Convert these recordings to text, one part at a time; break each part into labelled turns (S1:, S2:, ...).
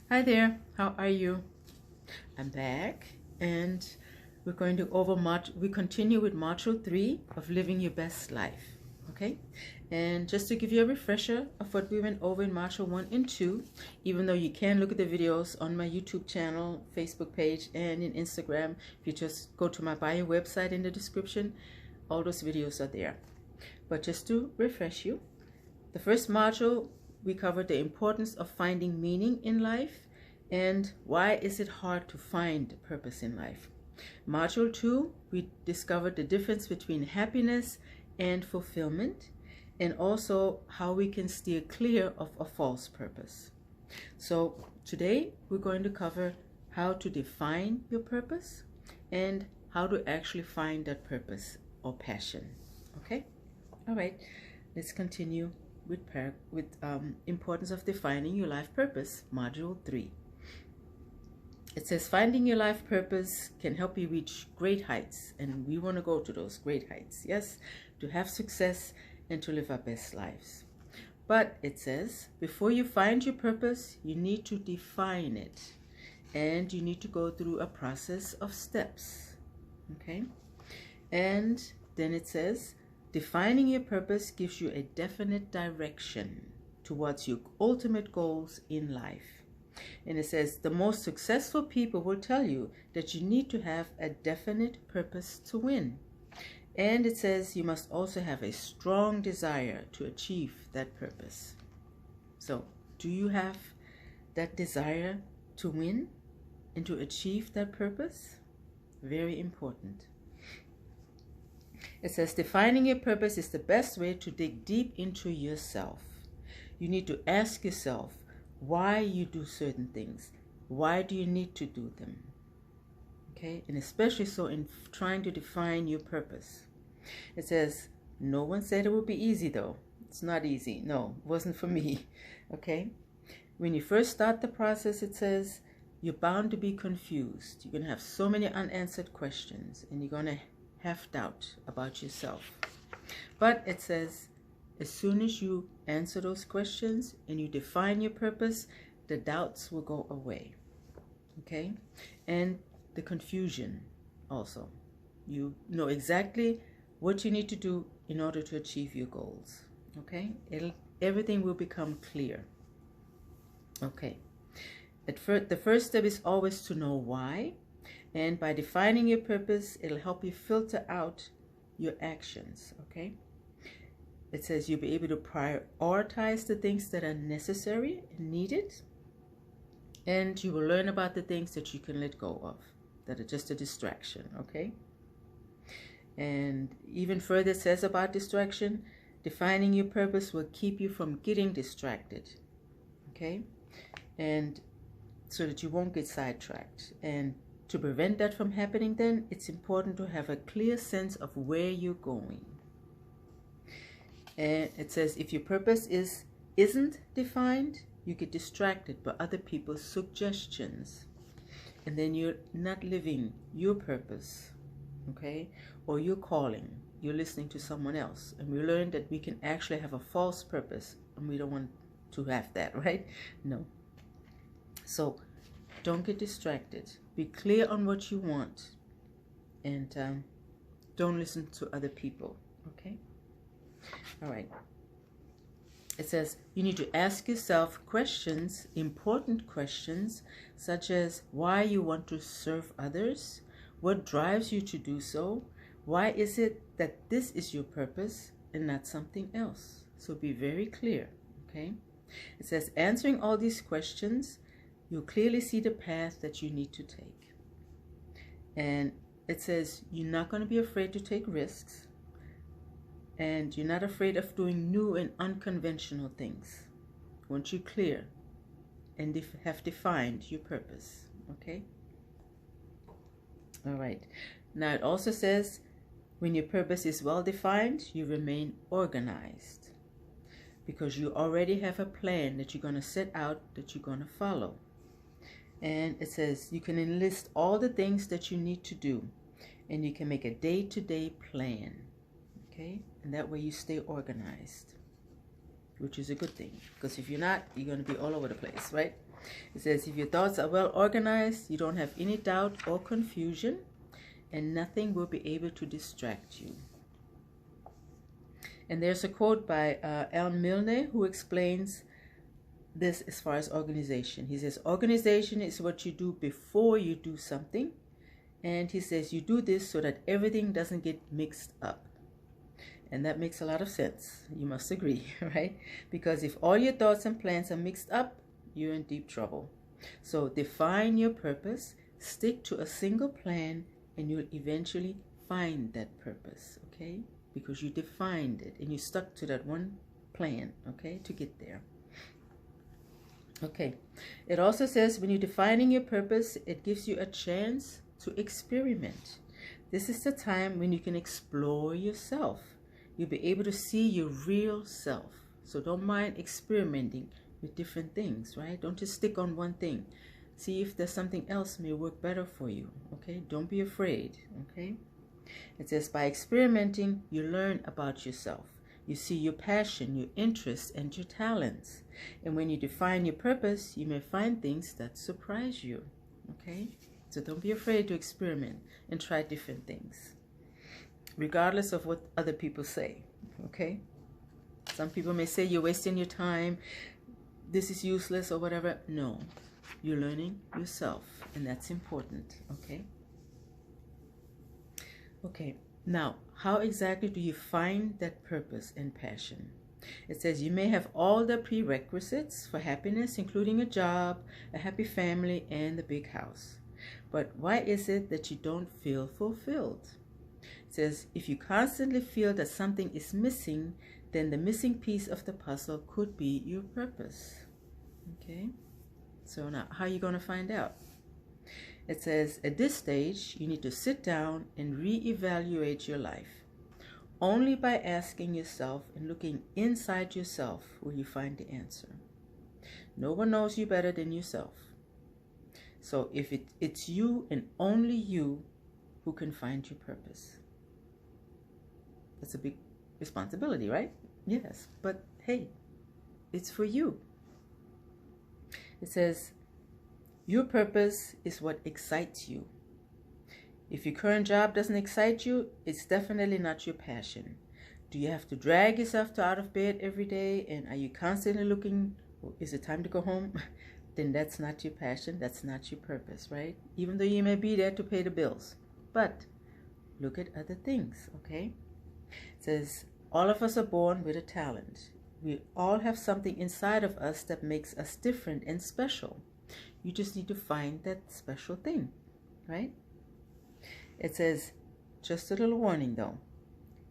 S1: Hi there, how are you? I'm back and we're going to we continue with module 3 of living your best life. Okay, and just to give you a refresher of what we went over in module 1 and 2, even though you can look at the videos on my YouTube channel, Facebook page, and in Instagram, if you just go to my bio website in the description, all those videos are there. But just to refresh you, the first module we covered the importance of finding meaning in life and why is it hard to find purpose in life. Module 2, we discovered the difference between happiness and fulfillment, and also how we can steer clear of a false purpose. So today we're going to cover how to define your purpose and how to actually find that purpose or passion. Okay? All right, let's continue with importance of defining your life purpose, module 3. It says finding your life purpose can help you reach great heights, and we want to go to those great heights, yes, to have success and to live our best lives. But it says before you find your purpose, you need to define it, and you need to go through a process of steps. Okay, and then it says defining your purpose gives you a definite direction towards your ultimate goals in life. And it says the most successful people will tell you that you need to have a definite purpose to win. And it says you must also have a strong desire to achieve that purpose. So, do you have that desire to win and to achieve that purpose? Very important. It says defining your purpose is the best way to dig deep into yourself. You need to ask yourself why you do certain things. Why do you need to do them? Okay, and especially so in trying to define your purpose. It says, no one said it would be easy though. It's not easy. No, it wasn't for me. Okay, when you first start the process, it says you're bound to be confused. You're going to have so many unanswered questions and you're going to have doubt about yourself. But it says as soon as you answer those questions and you define your purpose, the doubts will go away. Okay? And the confusion also. You know exactly what you need to do in order to achieve your goals. Okay? Everything will become clear. Okay. The first step is always to know why. And by defining your purpose, it'll help you filter out your actions. Okay? It says you'll be able to prioritize the things that are necessary and needed. And you will learn about the things that you can let go of, that are just a distraction, okay? And even further it says about distraction, defining your purpose will keep you from getting distracted, okay? And so that you won't get sidetracked. And to prevent that from happening then, it's important to have a clear sense of where you're going. And it says if your purpose isn't defined, you get distracted by other people's suggestions. And then you're not living your purpose, okay? Or your calling. You're listening to someone else. And we learned that we can actually have a false purpose. And we don't want to have that, right? No. So don't get distracted. Be clear on what you want. And don't listen to other people, okay? All right. It says you need to ask yourself questions, important questions, such as why you want to serve others, what drives you to do so, why is it that this is your purpose and not something else? So be very clear, okay? It says answering all these questions, you'll clearly see the path that you need to take. And it says you're not going to be afraid to take risks. And you're not afraid of doing new and unconventional things once you're clear and have defined your purpose, okay? All right. Now it also says when your purpose is well defined, you remain organized because you already have a plan that you're going to set out, that you're going to follow. And it says you can enlist all the things that you need to do and you can make a day-to-day plan. Okay, and that way you stay organized, which is a good thing, because if you're not, you're going to be all over the place, right? It says, if your thoughts are well organized, you don't have any doubt or confusion, and nothing will be able to distract you. And there's a quote by Al Milne who explains this as far as organization. He says, organization is what you do before you do something. And he says, you do this so that everything doesn't get mixed up. And that makes a lot of sense. You must agree, right? Because if all your thoughts and plans are mixed up, you're in deep trouble. So define your purpose, stick to a single plan, and you'll eventually find that purpose, okay? Because you defined it and you stuck to that one plan, okay, to get there. Okay, it also says when you're defining your purpose, it gives you a chance to experiment. This is the time when you can explore yourself. You'll be able to see your real self. So don't mind experimenting with different things, right? Don't just stick on one thing. See if there's something else may work better for you, okay? Don't be afraid, okay? It says by experimenting, you learn about yourself. You see your passion, your interests, and your talents. And when you define your purpose, you may find things that surprise you, okay? So don't be afraid to experiment and try different things, regardless of what other people say, okay? Some people may say you're wasting your time, this is useless or whatever. No, you're learning yourself, and that's important, okay? Okay, now, how exactly do you find that purpose and passion? It says you may have all the prerequisites for happiness, including a job, a happy family, and a big house. But why is it that you don't feel fulfilled? It says if you constantly feel that something is missing, then the missing piece of the puzzle could be your purpose. Okay, so now how are you going to find out? It says at this stage, you need to sit down and reevaluate your life. Only by asking yourself and looking inside yourself will you find the answer. No one knows you better than yourself. So if it's you and only you who can find your purpose. That's a big responsibility, right? Yes, but hey, it's for you. It says, your purpose is what excites you. If your current job doesn't excite you, it's definitely not your passion. Do you have to drag yourself out of bed every day? And are you constantly looking, is it time to go home? Then that's not your passion, that's not your purpose, right? Even though you may be there to pay the bills. But look at other things, okay? It says, all of us are born with a talent. We all have something inside of us that makes us different and special. You just need to find that special thing, right? It says, just a little warning though,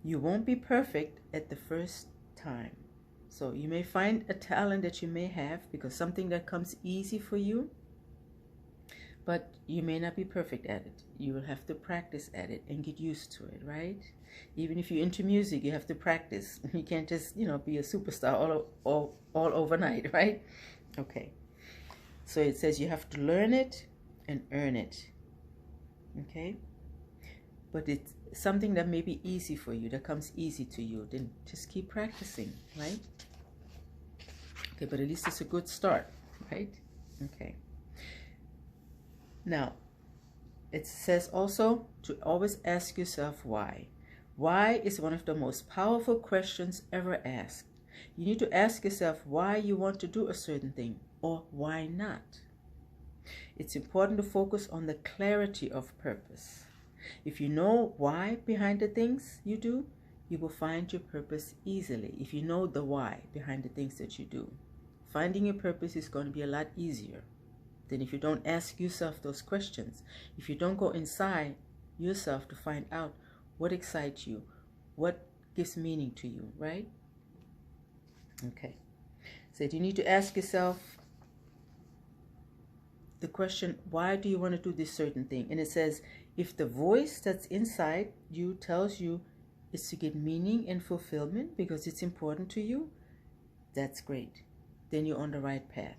S1: you won't be perfect at the first time. So you may find a talent that you may have because something that comes easy for you, but you may not be perfect at it. You will have to practice at it and get used to it, right? Even if you're into music, you have to practice. You can't just, be a superstar all overnight, right? Okay. So it says you have to learn it and earn it, okay? But it's something that may be easy for you, that comes easy to you, then just keep practicing, right? Okay, but at least it's a good start, right? Okay. Now, it says also to always ask yourself why. Why is one of the most powerful questions ever asked. You need to ask yourself why you want to do a certain thing or why not. It's important to focus on the clarity of purpose. If you know why behind the things you do, you will find your purpose easily. If you know the why behind the things that you do, finding your purpose is going to be a lot easier than if you don't ask yourself those questions. If you don't go inside yourself to find out what excites you, what gives meaning to you, right? Okay. So you need to ask yourself the question, why do you want to do this certain thing? And it says, if the voice that's inside you tells you it's to get meaning and fulfillment because it's important to you, that's great. Then you're on the right path.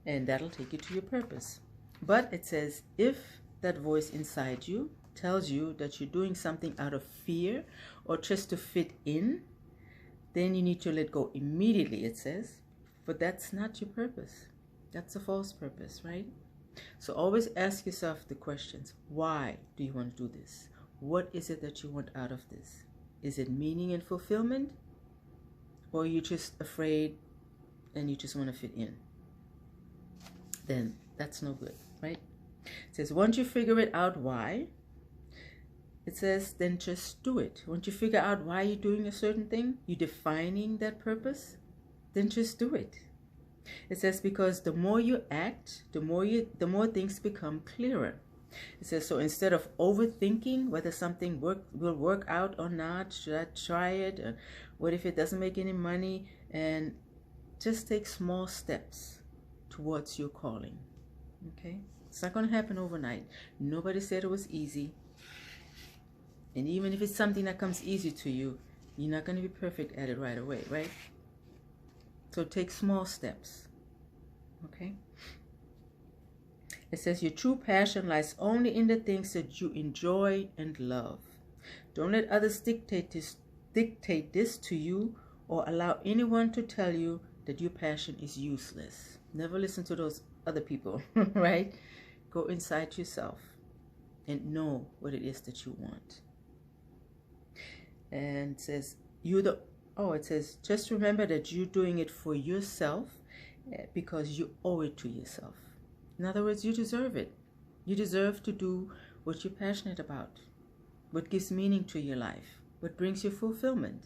S1: And that'll take you to your purpose. But it says, if that voice inside you tells you that you're doing something out of fear or just to fit in, then you need to let go immediately, it says, but that's not your purpose. That's a false purpose, right? So always ask yourself the questions. Why do you want to do this? What is it that you want out of this? Is it meaning and fulfillment? Or are you just afraid and you just want to fit in? Then that's no good, right? It says, once you figure it out why, it says, then just do it. Once you figure out why you're doing a certain thing, you're defining that purpose, then just do it. It says, because the more you act, the more things become clearer. It says, so instead of overthinking whether something will work out or not, should I try it? Or what if it doesn't make any money? And just take small steps towards your calling. Okay? It's not going to happen overnight. Nobody said it was easy. And even if it's something that comes easy to you, you're not going to be perfect at it right away, right? So take small steps. Okay? It says your true passion lies only in the things that you enjoy and love. Don't let others dictate this to you, or allow anyone to tell you that your passion is useless. Never listen to those other people, right? Go inside yourself and know what it is that you want. And it says it says just remember that you're doing it for yourself because you owe it to yourself. In other words, you deserve it. You deserve to do what you're passionate about, what gives meaning to your life, what brings you fulfillment.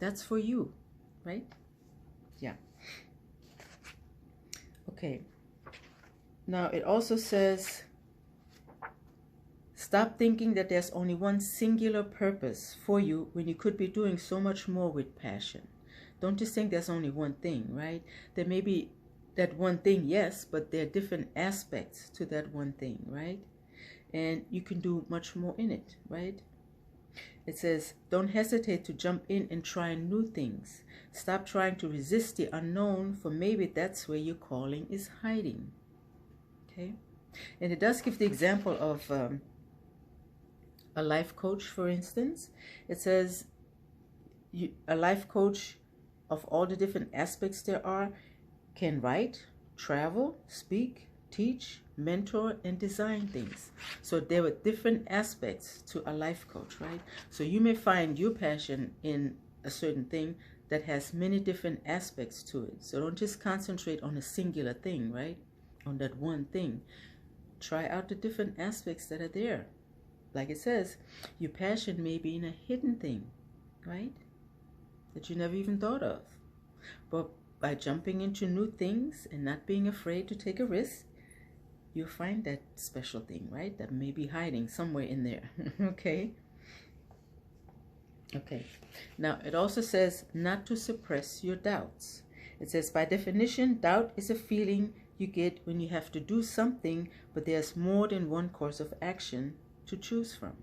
S1: That's for you, right? Yeah. Okay. Now it also says, stop thinking that there's only one singular purpose for you when you could be doing so much more with passion. Don't just think there's only one thing, right? There may be that one thing, yes, but there are different aspects to that one thing, right? And you can do much more in it, right? It says, don't hesitate to jump in and try new things. Stop trying to resist the unknown, for maybe that's where your calling is hiding. Okay? And it does give the example of a life coach, for instance. It says a life coach of all the different aspects there are can write, travel, speak, teach, mentor, and design things. So there were different aspects to a life coach, right? So you may find your passion in a certain thing that has many different aspects to it. So don't just concentrate on a singular thing, right? On that one thing. Try out the different aspects that are there. Like it says, your passion may be in a hidden thing, right? That you never even thought of. But by jumping into new things and not being afraid to take a risk, you'll find that special thing, right? That may be hiding somewhere in there. Okay? Okay. Now, it also says not to suppress your doubts. It says, by definition, doubt is a feeling you get when you have to do something, but there's more than one course of action to choose from.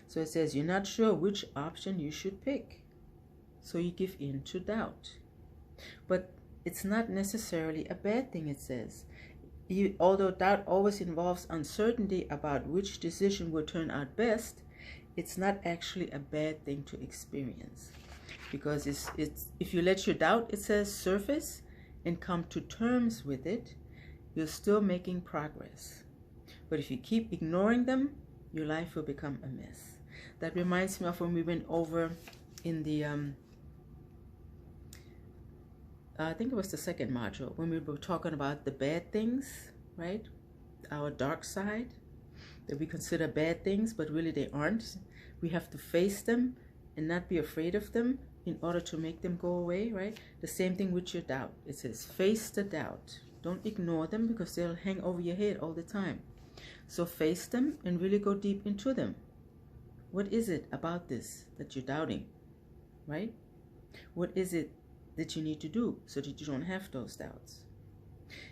S1: So it says you're not sure which option you should pick. So you give in to doubt. But it's not necessarily a bad thing, it says. Although doubt always involves uncertainty about which decision will turn out best, it's not actually a bad thing to experience. Because it's if you let your doubt, it says, surface and come to terms with it, you're still making progress. But if you keep ignoring them, your life will become a mess. That reminds me of when we went over in the I think it was the second module, when we were talking about the bad things, right? Our dark side, that we consider bad things, but really they aren't. We have to face them and not be afraid of them in order to make them go away, right? The same thing with your doubt. It says, face the doubt. Don't ignore them because they'll hang over your head all the time. So face them and really go deep into them. What is it about this that you're doubting, right? What is it that you need to do so that you don't have those doubts?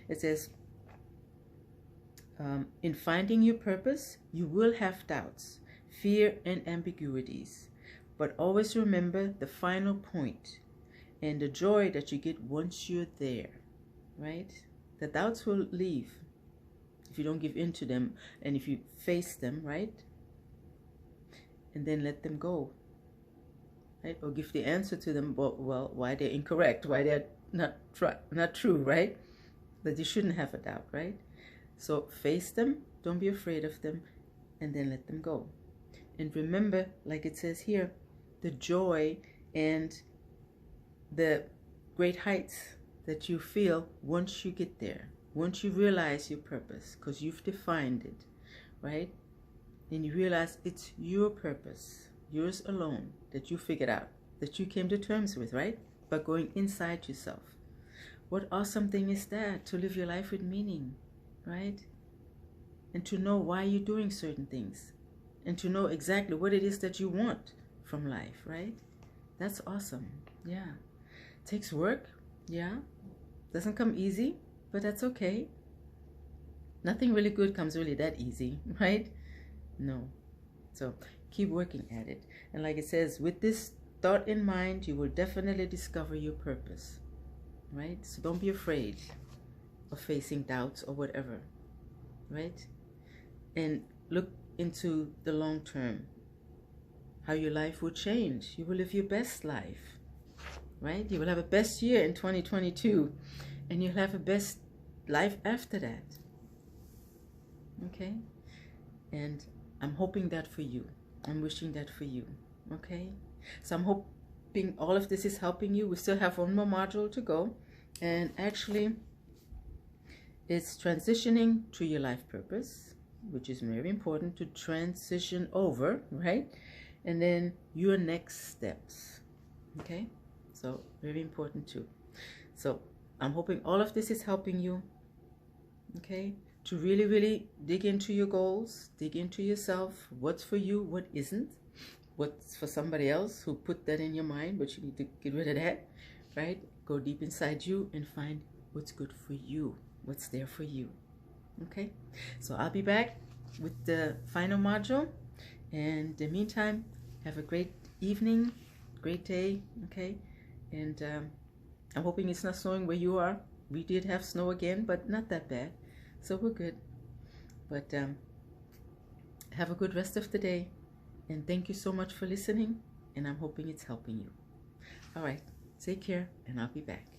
S1: It says, in finding your purpose, you will have doubts, fear, and ambiguities. But always remember the final point and the joy that you get once you're there, right? The doubts will leave if you don't give in to them and if you face them, right? And then let them go, right? Or give the answer to them, well, why they're incorrect, why they're not true, right? but you shouldn't have a doubt, right? So face them, don't be afraid of them, and then let them go. And remember, like it says here, the joy and the great heights that you feel once you get there, once you realize your purpose, because you've defined it, right? And you realize it's your purpose, yours alone, that you figured out, that you came to terms with, right? By going inside yourself. What awesome thing is that, to live your life with meaning, right? And to know why you're doing certain things, and to know exactly what it is that you want from life, right? That's awesome. Yeah. Takes work. Yeah. Doesn't come easy, but that's okay. Nothing really good comes really that easy, right? No. So keep working at it. And like it says, with this thought in mind, you will definitely discover your purpose, right? So don't be afraid of facing doubts or whatever, right? And look into the long term, how your life will change. You will live your best life, right? You will have a best year in 2022, and you'll have a best life after that, okay? And I'm hoping that for you. I'm wishing that for you, okay? So I'm hoping all of this is helping you. We still have one more module to go, and actually it's transitioning to your life purpose, which is very important to transition over, right? And then your next steps, okay? So very important too. So I'm hoping all of this is helping you, okay? To really, really dig into your goals, dig into yourself, what's for you, what isn't, what's for somebody else who put that in your mind, but you need to get rid of that, right? Go deep inside you and find what's good for you, what's there for you, okay? So I'll be back with the final module, and in the meantime, have a great evening, great day, okay? And I'm hoping it's not snowing where you are. We did have snow again, but not that bad, so we're good. But have a good rest of the day, and thank you so much for listening, and I'm hoping it's helping you. All right, take care, and I'll be back.